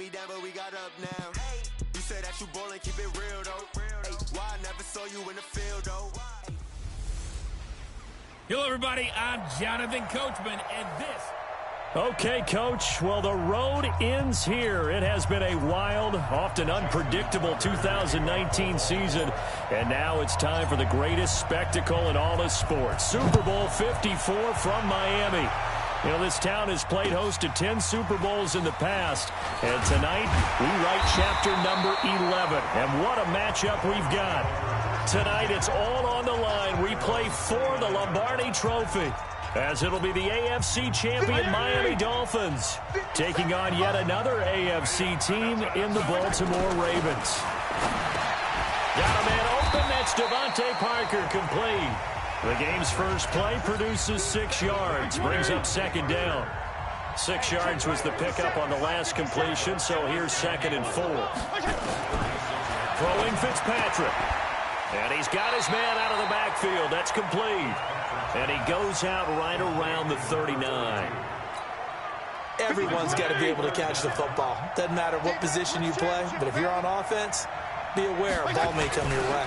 me down, but we got up now. You said that you ballin', keep it real though. Hey, why I never saw you in the field though? Hello, everybody. I'm Jonathan Coachman, and this. Okay, Coach. Well, the road ends here. It has been a wild, often unpredictable 2019 season, and now it's time for the greatest spectacle in all of sports. Super Bowl 54 from Miami. You know, this town has played host to 10 Super Bowls in the past, and tonight we write chapter number 11. And what a matchup we've got. Tonight it's all on the line. We play for the Lombardi Trophy, as it'll be the AFC champion Miami Dolphins taking on yet another AFC team in the Baltimore Ravens. Got a man open. That's Devontae Parker, complete. The game's first play produces 6 yards, brings up second down. 6 yards was the pickup on the last completion, so here's 2nd and 4. Throwing Fitzpatrick. And he's got his man out of the backfield. That's complete. And he goes out right around the 39. Everyone's got to be able to catch the football. Doesn't matter what position you play, but if you're on offense, be aware a ball may come your way.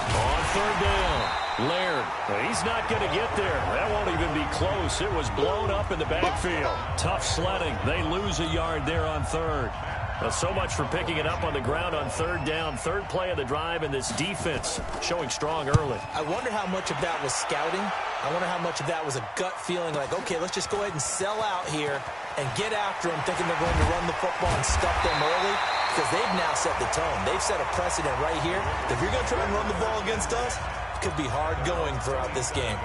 On 3rd down, Laird. He's not going to get there. That won't even be close. It was blown up in the backfield. Tough sledding. They lose a yard there on 3rd. Well, so much for picking it up on the ground on 3rd down. 3rd play of the drive, and this defense showing strong early. I wonder how much of that was scouting. I wonder how much of that was a gut feeling like, okay, let's just go ahead and sell out here and get after them, thinking they're going to run the football and stuff them early, because they've now set the tone. They've set a precedent right here. If you're going to try and run the ball against us, it could be hard going throughout this game.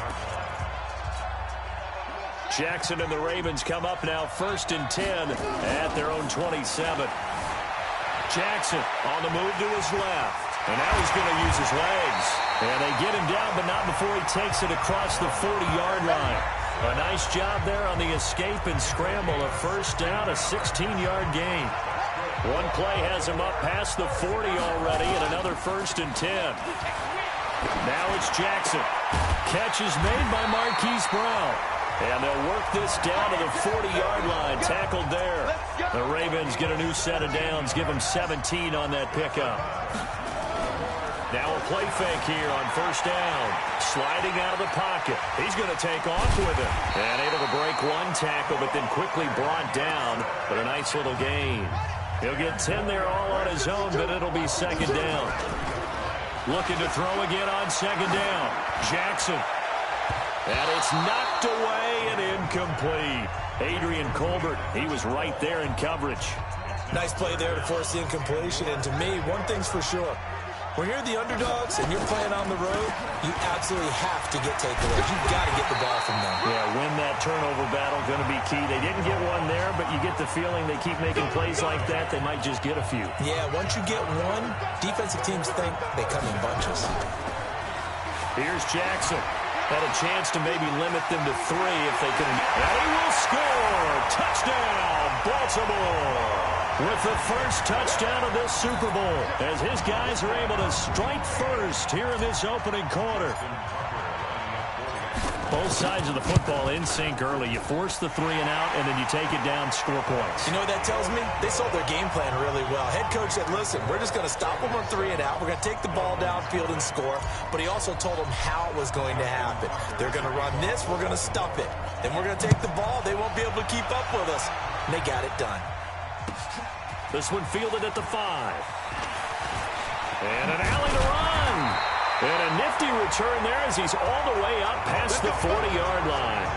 Jackson and the Ravens come up now 1st and 10 at their own 27. Jackson on the move to his left. And now he's going to use his legs. And they get him down, but not before he takes it across the 40-yard line. A nice job there on the escape and scramble. A 1st down, a 16-yard gain. One play has him up past the 40 already, and another 1st and 10. Now it's Jackson. Catch is made by Marquise Brown. And they'll work this down to the 40-yard line. Tackled there. The Ravens get a new set of downs. Give them 17 on that pickup. Now a play fake here on 1st down. Sliding out of the pocket. He's going to take off with it. And able to break one tackle, but then quickly brought down. But a nice little gain. He'll get 10 there all on his own, but it'll be 2nd down. Looking to throw again on 2nd down. Jackson. And it's knocked away and incomplete. Adrian Colbert, he was right there in coverage. Nice play there to force the incompletion. And to me, one thing's for sure. When you're the underdogs and you're playing on the road, you absolutely have to get takeaways. You've got to get the ball from them. Yeah, win that turnover battle, going to be key. They didn't get one there, but you get the feeling they keep making plays like that, they might just get a few. Yeah, once you get one, defensive teams think they come in bunches. Here's Jackson. Had a chance to maybe limit them to 3 if they could. And he will score. Touchdown, Baltimore. With the first touchdown of this Super Bowl, as his guys are able to strike first here in this opening quarter. Both sides of the football in sync early. You force the 3 and out, and then you take it down, score points. You know what that tells me? They sold their game plan really well. Head coach said, listen, we're just going to stop them on 3 and out. We're going to take the ball downfield and score. But he also told them how it was going to happen. They're going to run this. We're going to stop it. Then we're going to take the ball. They won't be able to keep up with us. And they got it done. This one fielded at the 5. And an alley to run. And a nifty return there as he's all the way up past the 40-yard line.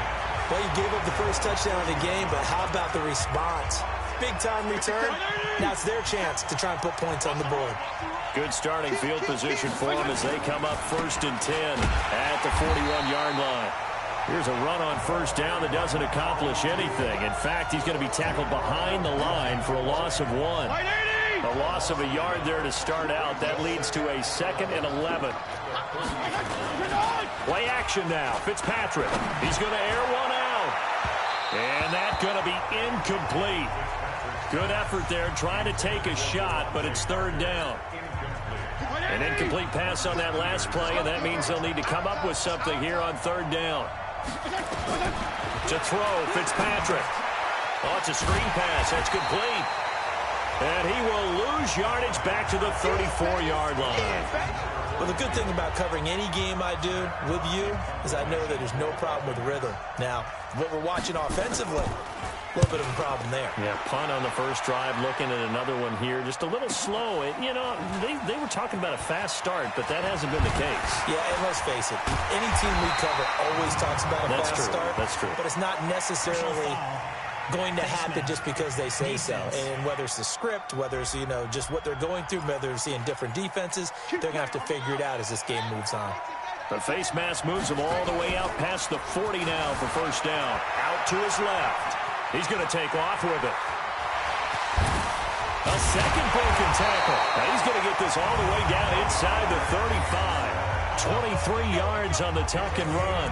Well, you gave up the first touchdown of the game, but how about the response? Big-time return. Now it's their chance to try and put points on the board. Good starting field position for them as they come up 1st and 10 at the 41-yard line. Here's a run on 1st down that doesn't accomplish anything. In fact, he's going to be tackled behind the line for a loss of 1. A loss of a yard there to start out. That leads to a 2nd and 11. Play action now. Fitzpatrick. He's going to air one out. And that's going to be incomplete. Good effort there trying to take a shot, but it's 3rd down. An incomplete pass on that last play, and that means they'll need to come up with something here on 3rd down. To throw, Fitzpatrick. Oh, it's a screen pass. That's complete. And he will lose yardage back to the 34-yard line. Well, the good thing about covering any game I do with you is I know that there's no problem with rhythm. Now, what we're watching offensively, a little bit of a problem there. Yeah, punt on the first drive, looking at another one here. Just a little slow. You know, they were talking about a fast start, but that hasn't been the case. Yeah, and let's face it, any team we cover always talks about a fast start. That's true. But it's not necessarily going to happen just because they say so. And whether it's the script, whether it's, you know, just what they're going through, whether they're seeing different defenses, they're going to have to figure it out as this game moves on. The face mask moves him all the way out past the 40 now for first down. Out to his left. He's going to take off with it. A second broken tackle. Now he's going to get this all the way down inside the 35. 23 yards on the tuck and run.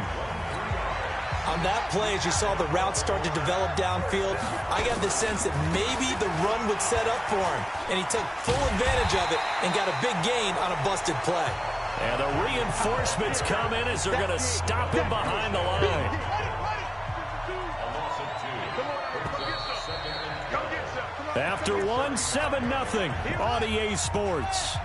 On that play, as you saw the route start to develop downfield, I got the sense that maybe the run would set up for him. And he took full advantage of it and got a big gain on a busted play. And the reinforcements come in as they're going to stop him behind the line. After one, 7-0 on EA Sports.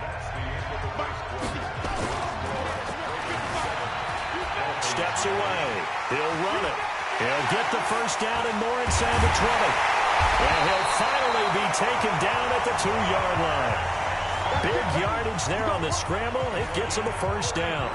Steps away. He'll run it. He'll get the first down and more inside the 20. And he'll finally be taken down at the 2-yard line. Big yardage there on the scramble. It gets him a first down.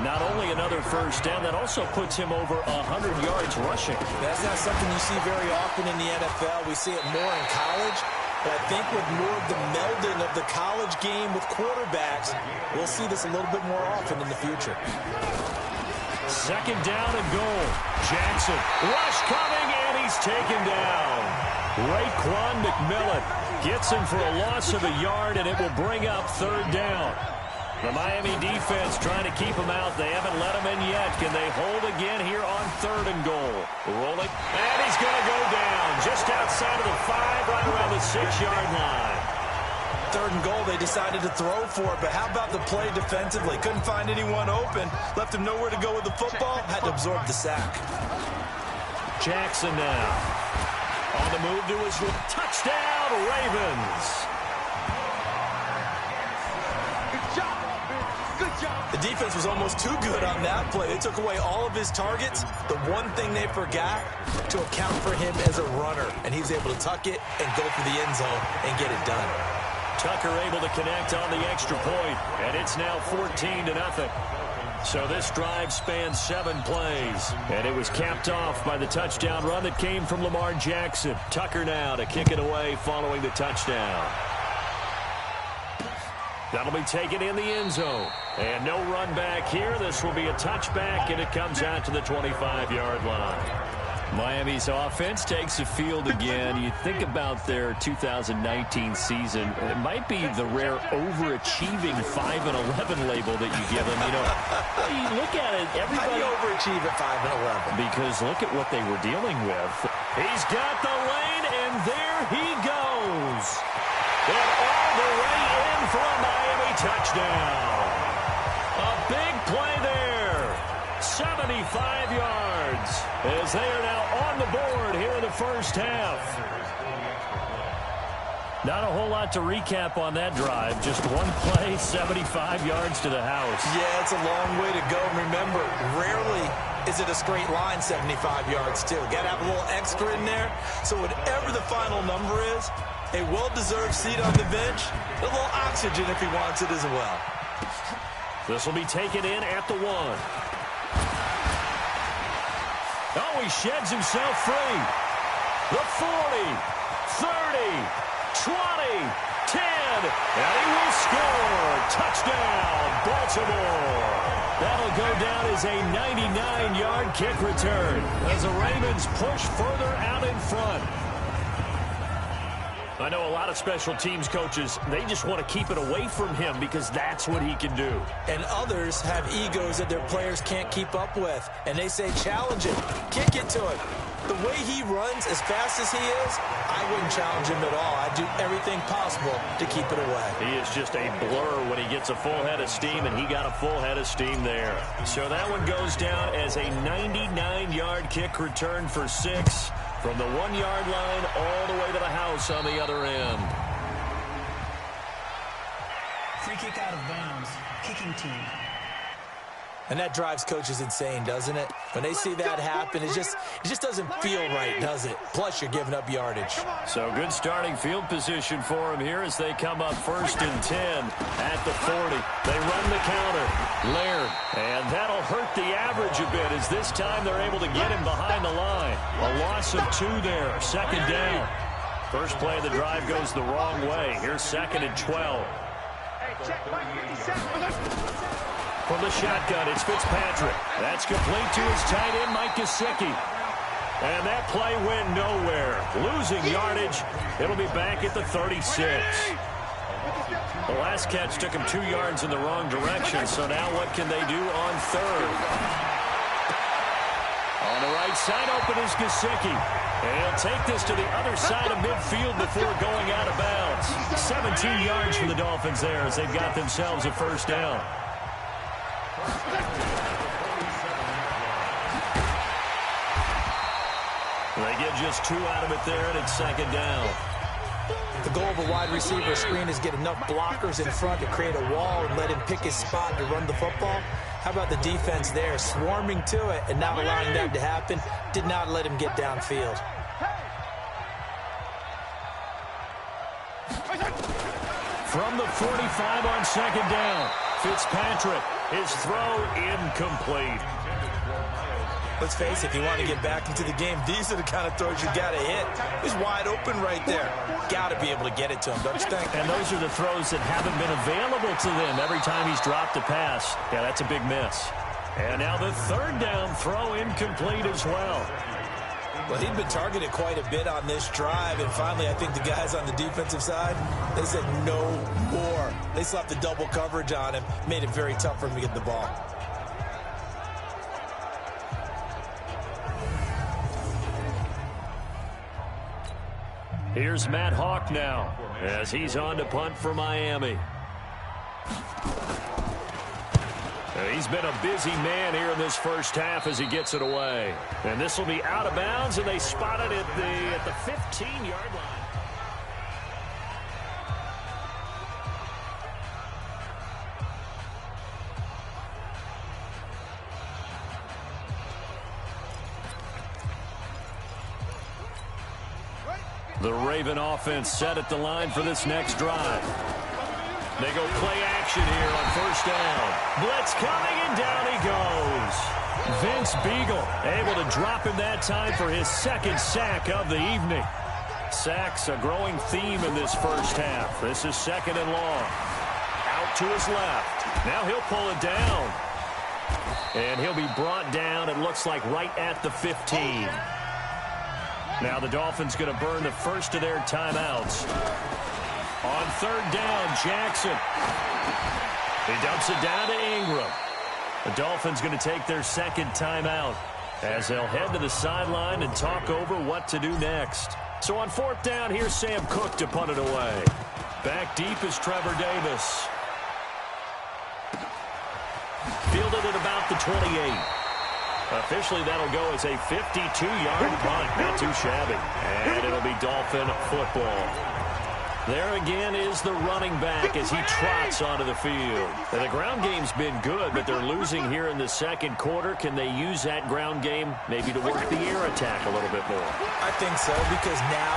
Not only another first down, that also puts him over 100 yards rushing. That's not something you see very often in the NFL. We see it more in college. But I think with more of the melding of the college game with quarterbacks, we'll see this a little bit more often in the future. Second down and goal. Jackson, rush coming, and he's taken down. Raekwon McMillan gets him for a loss of a yard, and it will bring up third down. The Miami defense trying to keep him out. They haven't let him in yet. Can they hold again here on third and goal? Rolling, and he's going to go down just outside of the 5, right around the 6-yard line. Third and goal, they decided to throw for it, but how about the play defensively? Couldn't find anyone open, left him nowhere to go with the football, had to absorb the sack. Jackson now on the move to his touchdown, Ravens. The defense was almost too good on that play. They took away all of his targets. The one thing they forgot to account for him as a runner, and he was able to tuck it and go for the end zone and get it done. Tucker able to connect on the extra point, and it's now 14-0. So this drive spans 7 plays, and it was capped off by the touchdown run that came from Lamar Jackson. Tucker now to kick it away following the touchdown. That'll be taken in the end zone. And no run back here. This will be a touchback, and it comes out to the 25-yard line. Miami's offense takes the field again. You think about their 2019 season, it might be the rare overachieving 5-11 label that you give them. You know, you look at it, everybody... How do you overachieve at 5-11? Because look at what they were dealing with. He's got the lane, and there he goes. And all the way in for a Miami touchdown. A big play there. 75 yards as they are now on the board here in the first half. Not a whole lot to recap on that drive. Just one play, 75 yards to the house. Yeah, it's a long way to go. Remember, rarely is it a straight line 75 yards, too. Got to have a little extra in there. So whatever the final number is, a well-deserved seat on the bench, a little oxygen if he wants it as well. This will be taken in at the 1. Oh, he sheds himself free. The 40, 30, 20, 10, and he will score. Touchdown, Baltimore. That'll go down as a 99-yard kick return as the Ravens push further out in front. I know a lot of special teams coaches, they just want to keep it away from him because that's what he can do. And others have egos that their players can't keep up with. And they say, challenge him, kick it to him. The way he runs, as fast as he is, I wouldn't challenge him at all. I'd do everything possible to keep it away. He is just a blur when he gets a full head of steam, and he got a full head of steam there. So that one goes down as a 99-yard kick return for 6. From the 1-yard line all the way to the house on the other end. Free kick out of bounds. Kicking team. And that drives coaches insane, doesn't it? When they see that happen, it just doesn't feel right, does it? Plus, you're giving up yardage. So good starting field position for him here as they come up 1st and 10 at the 40. They run the counter. Laird. And that'll hurt the average a bit as this time they're able to get him behind the line. A loss of 2 there. 2nd down. First play of the drive goes the wrong way. Here's 2nd and 12. From the shotgun, it's Fitzpatrick. That's complete to his tight end, Mike Gesicki. And that play went nowhere. Losing yardage. It'll be back at the 36. The last catch took him 2 yards in the wrong direction, so now what can they do on 3rd? On the right side, open is Gesicki. And he'll take this to the other side of midfield before going out of bounds. 17 yards for the Dolphins there as they've got themselves a 1st down. They get just 2 out of it there, and it's 2nd down. The goal of a wide receiver screen is get enough blockers in front to create a wall and let him pick his spot to run the football. How about the defense there, swarming to it and not allowing that to happen? Did not let him get downfield. From the 45 on 2nd down, Fitzpatrick, his throw incomplete. Let's face it, if you want to get back into the game, these are the kind of throws you got to hit. He's wide open right there. Got to be able to get it to him, don't you think? And those are the throws that haven't been available to them every time he's dropped a pass. Yeah, that's a big miss. And now the 3rd down throw incomplete as well. Well, he'd been targeted quite a bit on this drive, and finally I think the guys on the defensive side, they said no more. They slapped the double coverage on him, made it very tough for him to get the ball. Here's Matt Hawk now as he's on to punt for Miami. He's been a busy man here in this 1st half as he gets it away. And this will be out of bounds, and they spot it at the 15-yard line. The Raven offense set at the line for this next drive. They go play action here on 1st down. Blitz coming, and down he goes. Vince Beagle able to drop him that time for his 2nd sack of the evening. Sacks a growing theme in this 1st half. This is 2nd and long. Out to his left. Now he'll pull it down. And he'll be brought down, it looks like, right at the 15. Now the Dolphins going to burn the first of their timeouts. On 3rd down, Jackson. He dumps it down to Ingram. The Dolphins going to take their 2nd timeout as they'll head to the sideline and talk over what to do next. So on 4th down, here's Sam Cook to punt it away. Back deep is Trevor Davis. Fielded at about the 28. Officially, that'll go as a 52-yard punt. Not too shabby. And it'll be Dolphin football. There again is the running back as he trots onto the field. Now, the ground game's been good, but they're losing here in the 2nd quarter. Can they use that ground game maybe to work the air attack a little bit more? I think so, because now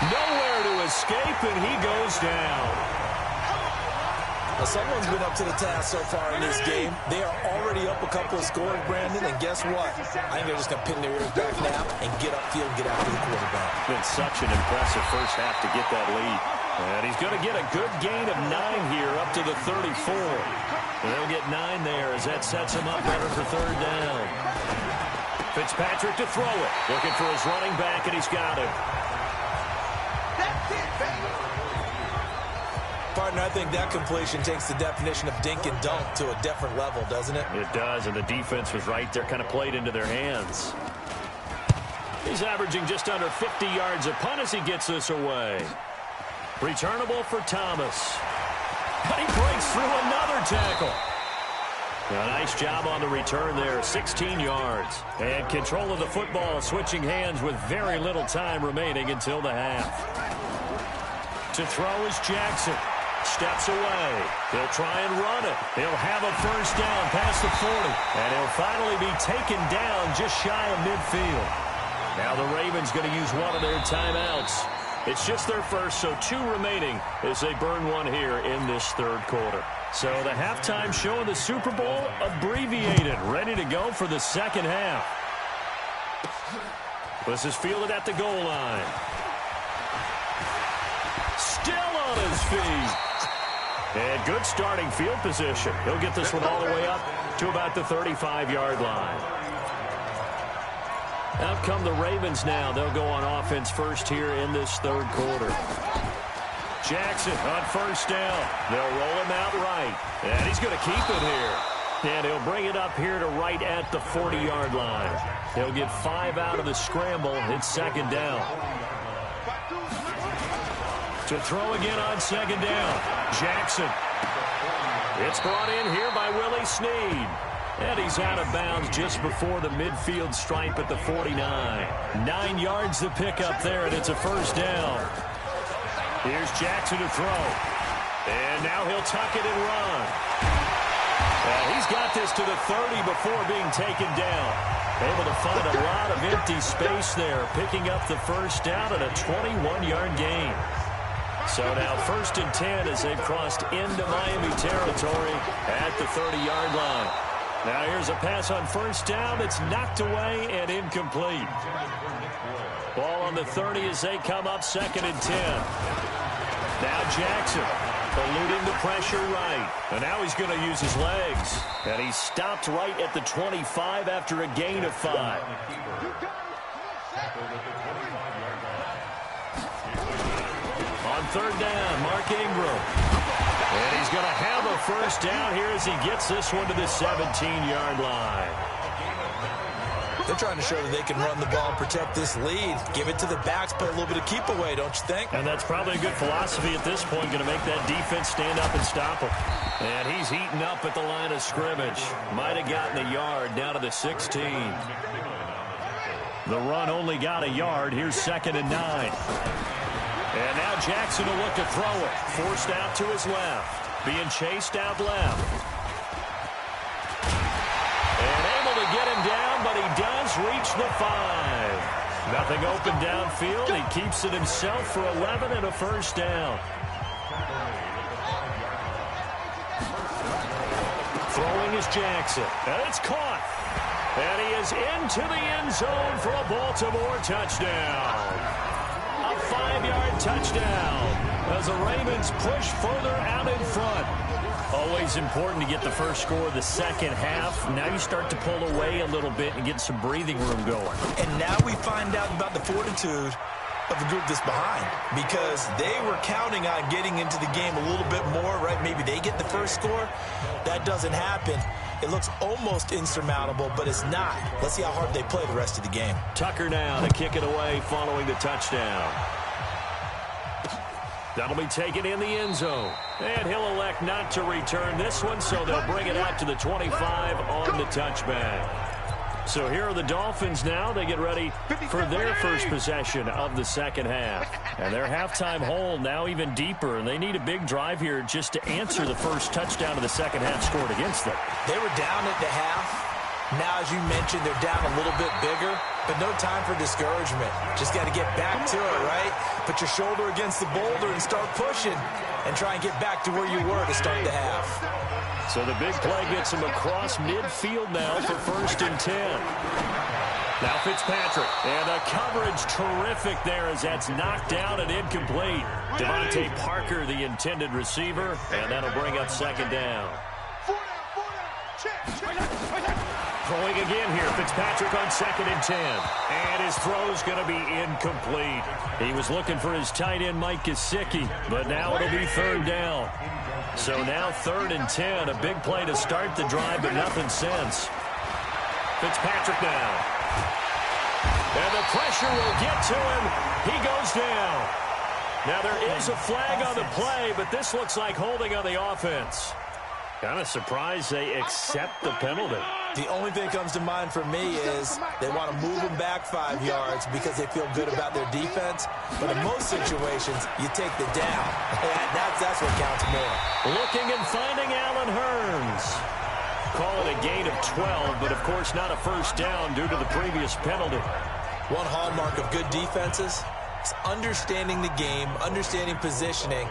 nowhere to escape, and he goes down. Well, someone's been up to the task so far in this game. They are already up a couple of scores, Brandon, and guess what? I think they're just going to pin their ears back now and get upfield and get after the quarterback. Been such an impressive 1st half to get that lead. And he's going to get a good gain of 9 here up to the 34. And they'll get 9 there as that sets him up better for 3rd down. Fitzpatrick to throw it. Looking for his running back, and he's got it. Partner, I think that completion takes the definition of dink and dunk to a different level, doesn't it? It does, and the defense was right there, kind of played into their hands. He's averaging just under 50 yards a punt as he gets this away. Returnable for Thomas. And he breaks through another tackle. A nice job on the return there, 16 yards. And control of the football, switching hands with very little time remaining until the half. To throw is Jackson. Steps away. He'll try and run it. He'll have a first down past the 40. And he'll finally be taken down just shy of midfield. Now the Ravens going to use one of their timeouts. It's just their first, so 2 remaining as they burn one here in this third quarter. So the halftime show of the Super Bowl abbreviated, ready to go for the second half. This is fielded at the goal line. Still on his feet. And good starting field position. He'll get this one all the way up to about the 35-yard line. Out come the Ravens now. They'll go on offense first here in this third quarter. Jackson on first down. They'll roll him out right. And he's going to keep it here. And he'll bring it up here to right at the 40-yard line. He'll get 5 out of the scramble. It's second down. To throw again on second down. Jackson. It's brought in here by Willie Snead. And he's out of bounds just before the midfield stripe at the 49. 9 yards to pick up there, and it's a first down. Here's Jackson to throw. And now he'll tuck it and run. He's got this to the 30 before being taken down. Able to find a lot of empty space there, picking up the first down and a 21-yard gain. So now 1st and 10 as they've crossed into Miami territory at the 30-yard line. Now here's a pass on first down. It's knocked away and incomplete. Ball on the 30 as they come up 2nd and 10. Now Jackson eluding the pressure right. And now he's going to use his legs. And he stopped right at the 25 after a gain of 5. On 3rd down, Mark Ingram. And he's going to have a first down here as he gets this one to the 17-yard line. They're trying to show that they can run the ball and protect this lead. Give it to the backs, play a little bit of keep away, don't you think? And that's probably a good philosophy at this point, going to make that defense stand up and stop him. And he's heating up at the line of scrimmage. Might have gotten a yard down to the 16. The run only got a yard. Here's 2nd and 9. And now Jackson will look to throw it. Forced out to his left. Being chased out left. And able to get him down, but he does reach the 5. Nothing open downfield. He keeps it himself for 11 and a first down. Throwing is Jackson. And it's caught. And he is into the end zone for a Baltimore touchdown. A 5-yard touchdown as the Ravens push further out in front. Always important to get the first score of the second half. Now you start to pull away a little bit and get some breathing room going. And now we find out about the fortitude of the group that's behind, because they were counting on getting into the game a little bit more, right? Maybe they get the first score. That doesn't happen. It looks almost insurmountable, but it's not. Let's see how hard they play the rest of the game. Tucker now to kick it away following the touchdown. That'll be taken in the end zone. And he'll elect not to return this one, so they'll bring it out to the 25 on the touchback. So here are the Dolphins now. They get ready for their first possession of the second half. And their halftime hole now even deeper. And they need a big drive here just to answer the first touchdown of the second half scored against them. They were down at the half. Now, as you mentioned, they're down a little bit bigger. But no time for discouragement. Just got to get back to it, right? Put your shoulder against the boulder and start pushing. And try and get back to where you were to start the half. So the big play gets him across midfield now for 1st and 10. Now Fitzpatrick. And the coverage terrific there as that's knocked down and incomplete. Devontae Parker, the intended receiver. And that'll bring up second down. Throwing again here. Fitzpatrick on 2nd and 10. And his throw's going to be incomplete. He was looking for his tight end, Mike Gesicki. But now it'll be 3rd down. So now 3rd and 10, a big play to start the drive, but nothing since. Fitzpatrick now. And the pressure will get to him. He goes down. Now there is a flag on the play, but this looks like holding on the offense. Kind of surprised they accept the penalty. The only thing that comes to mind for me is they want to move them back 5 yards because they feel good about their defense. But in most situations, you take the down. That's what counts more. Looking and finding Allen Hurns. Call it a gain of 12, but of course not a first down due to the previous penalty. One hallmark of good defenses is understanding the game, understanding positioning,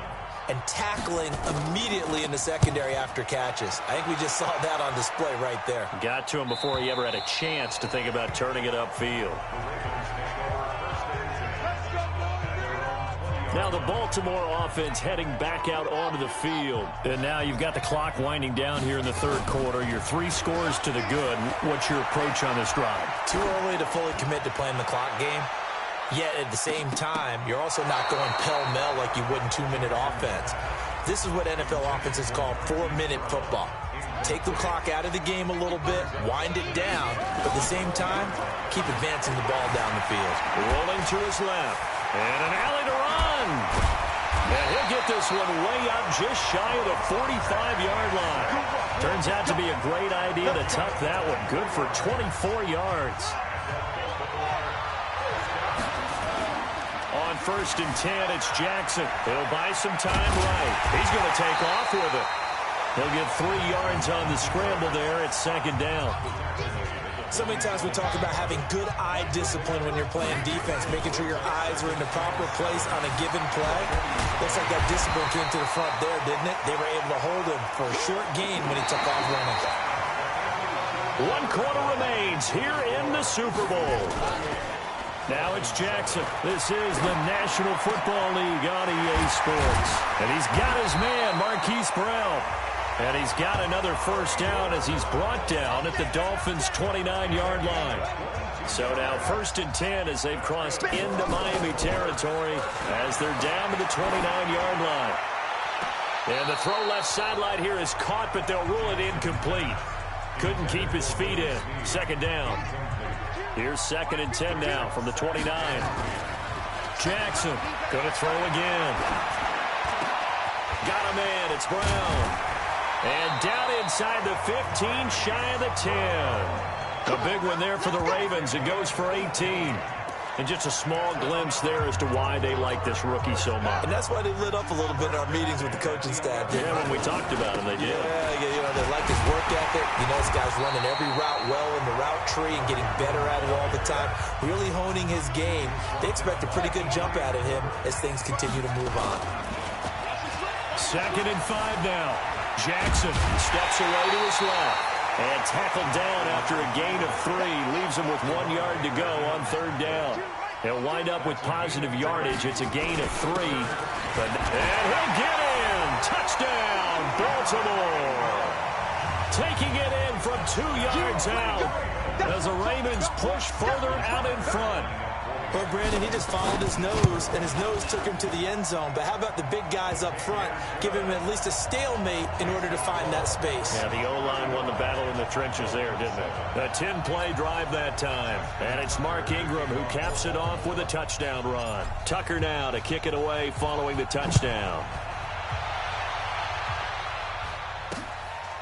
and tackling immediately in the secondary after catches. I think we just saw that on display right there. Got to him before he ever had a chance to think about turning it upfield. Now the Baltimore offense heading back out onto the field. And now you've got the clock winding down here in the third quarter. You're 3 scores to the good. What's your approach on this drive? Too early to fully commit to playing the clock game. Yet at the same time, you're also not going pell-mell like you would in 2-minute offense. This is what NFL offenses call 4-minute football. Take the clock out of the game a little bit, wind it down, but at the same time, keep advancing the ball down the field. Rolling to his left. And an alley to run. And he'll get this one way up just shy of the 45-yard line. Turns out to be a great idea to tuck that one. Good for 24 yards. On 1st and 10, it's Jackson. He'll buy some time right. He's going to take off with it. He'll get 3 yards on the scramble there. It's 2nd down. So many times we talk about having good eye discipline when you're playing defense, making sure your eyes are in the proper place on a given play. Looks like that discipline came to the front there, didn't it? They were able to hold him for a short gain when he took off running. 1 quarter remains here in the Super Bowl. Now it's Jackson. This is the National Football League on EA Sports. And he's got his man, Marquise Brown. And he's got another first down as he's brought down at the Dolphins' 29-yard line. So now 1st and 10 as they've crossed into Miami territory as they're down to the 29-yard line. And the throw left sideline here is caught, but they'll rule it incomplete. Couldn't keep his feet in. 2nd down. Here's 2nd and 10 now from the 29. Jackson going to throw again. Got a man. It's Brown. And down inside the 15, shy of the 10. A big one there for the Ravens. It goes for 18. And just a small glimpse there as to why they like this rookie so much. And that's why they lit up a little bit in our meetings with the coaching staff. Yeah, when we talked about him, they did. Yeah, they like his work ethic. You know, this guy's running every route well in the route tree and getting better at it all the time. Really honing his game. They expect a pretty good jump out of him as things continue to move on. 2nd and 5 now. Jackson steps away to his left. And tackled down after a gain of 3. Leaves him with 1 yard to go on 3rd down. He'll wind up with positive yardage. It's a gain of 3. And he'll get in. Touchdown, Baltimore. Taking it in from 2 yards out as the Ravens push further out in front. Well, Brandon, he just followed his nose, and his nose took him to the end zone. But how about the big guys up front? Give him at least a stalemate in order to find that space. Yeah, the O-line won the battle in the trenches there, didn't it? A 10-play drive that time. And it's Mark Ingram who caps it off with a touchdown run. Tucker now to kick it away following the touchdown.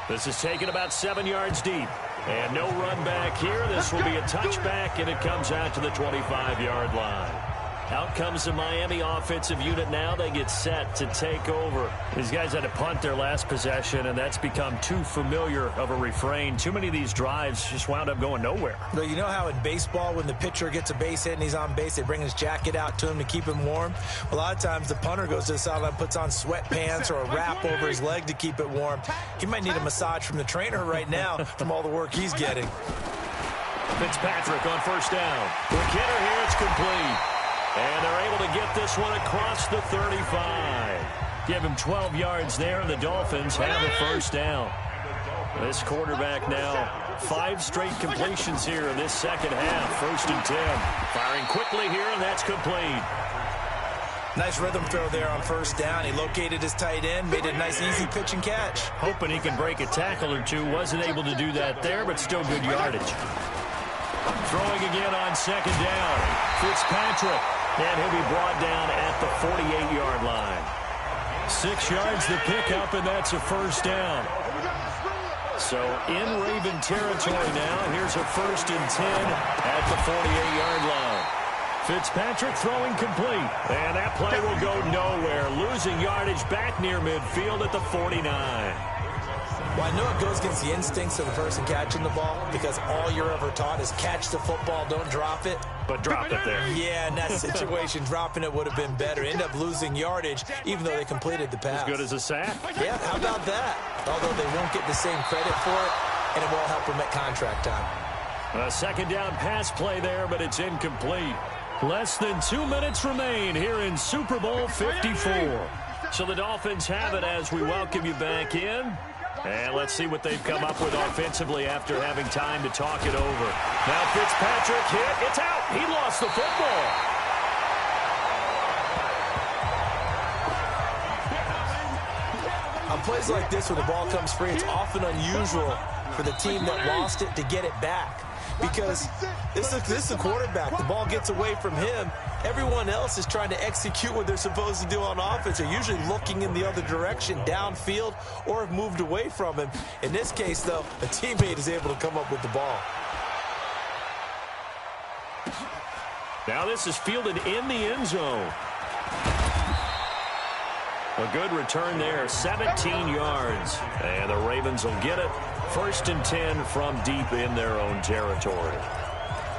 This is taken about 7 yards deep. And no run back here. This will be a touchback, and it comes out to the 25-yard line. Out comes the Miami offensive unit now. They get set to take over. These guys had to punt their last possession, and that's become too familiar of a refrain. Too many of these drives just wound up going nowhere. Well, you know how in baseball when the pitcher gets a base hit and he's on base, they bring his jacket out to him to keep him warm? A lot of times the punter goes to the sideline, puts on sweatpants or a wrap over his leg to keep it warm. He might need a massage from the trainer right now from all the work he's getting. Fitzpatrick on 1st down. With Kidder here, it's complete. And they're able to get this one across the 35. Give him 12 yards there, and the Dolphins have a 1st down. This quarterback now, 5 straight completions here in this second half. 1st and 10. Firing quickly here, and that's complete. Nice rhythm throw there on 1st down. He located his tight end, made it a nice, easy pitch and catch. Hoping he can break a tackle or two. Wasn't able to do that there, but still good yardage. Throwing again on 2nd down. Fitzpatrick. And he'll be brought down at the 48-yard line. 6 yards the pickup, and that's a 1st down. So in Raven territory now. Here's a 1st and 10 at the 48-yard line. Fitzpatrick throwing complete. And that play will go nowhere. Losing yardage back near midfield at the 49. Well, I know it goes against the instincts of the person catching the ball because all you're ever taught is catch the football, don't drop it. But drop it there. Yeah, in that situation, dropping it would have been better. End up losing yardage, even though they completed the pass. As good as a sack. Yeah, how about that? Although they won't get the same credit for it, and it won't help them at contract time. A 2nd down pass play there, but it's incomplete. Less than 2 minutes remain here in Super Bowl 54. So the Dolphins have it as we welcome you back in. And let's see what they've come up with offensively after having time to talk it over. Now Fitzpatrick hit. It's out. He lost the football. On plays like this where the ball comes free, it's often unusual for the team that lost it to get it back. Because this is the quarterback. The ball gets away from him. Everyone else is trying to execute what they're supposed to do on offense. They're usually looking in the other direction, downfield, or have moved away from him. In this case, though, a teammate is able to come up with the ball. Now this is fielded in the end zone. A good return there, 17 yards. And the Ravens will get it. 1st and 10 from deep in their own territory.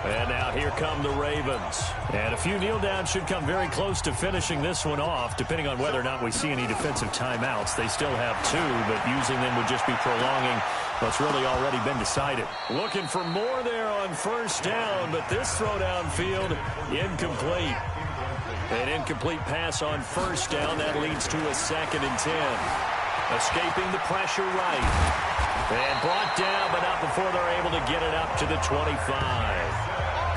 And now here come the Ravens. And a few kneel downs should come very close to finishing this one off, depending on whether or not we see any defensive timeouts. They still have 2, but using them would just be prolonging what's really already been decided. Looking for more there on 1st down, but this throw downfield, incomplete. An incomplete pass on 1st down. That leads to a 2nd and 10. Escaping the pressure right. And brought down, but not before they're able to get it up to the 25.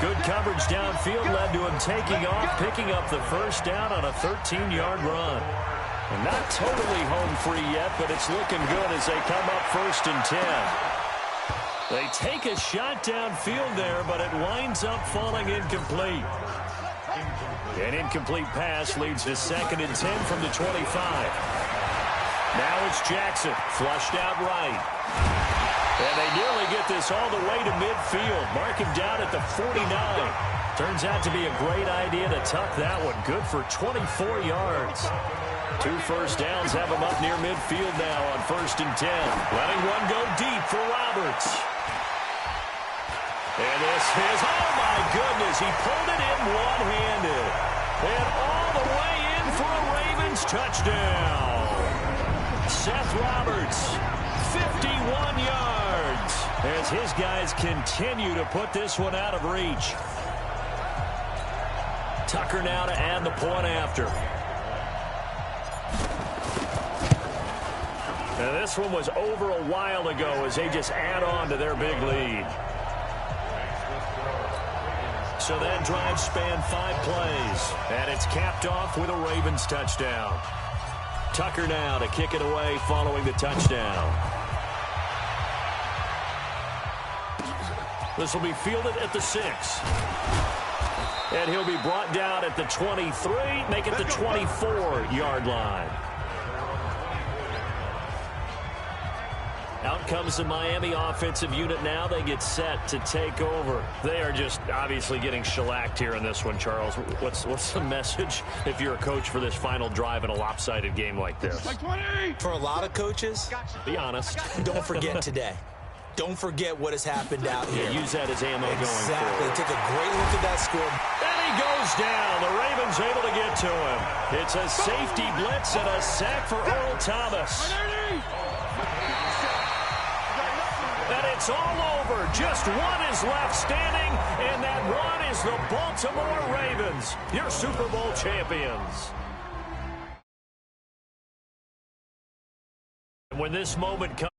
Good coverage downfield led to him taking off, picking up the 1st down on a 13-yard run. And not totally home free yet, but it's looking good as they come up 1st and 10. They take a shot downfield there, but it winds up falling incomplete. An incomplete pass leads to 2nd and 10 from the 25. Now it's Jackson, flushed out right. And they nearly get this all the way to midfield. Mark him down at the 49. Turns out to be a great idea to tuck that one. Good for 24 yards. 2 first downs have him up near midfield now on 1st and 10. Letting one go deep for Roberts. And this is, oh my goodness, he pulled it in one-handed. And all the way in for a Ravens touchdown. Seth Roberts, 51 yards, as his guys continue to put this one out of reach. Tucker now to add the point after. Now this one was over a while ago as they just add on to their big lead. So that drive spanned 5 plays, and it's capped off with a Ravens touchdown. Tucker now to kick it away following the touchdown. This will be fielded at the 6. And he'll be brought down at the 23, make it the 24-yard line. Out comes the Miami offensive unit now. They get set to take over. They are just obviously getting shellacked here in this one, Charles. What's the message if you're a coach for this final drive in a lopsided game like this? For a lot of coaches, be honest. Don't forget today. Don't forget what has happened out here. Yeah, use that as ammo going exactly. forward. Take a great look at that score. And he goes down. The Ravens able to get to him. It's a safety blitz and a sack for Earl Thomas. And it's all over. Just one is left standing, and that one is the Baltimore Ravens, your Super Bowl champions. When this moment comes,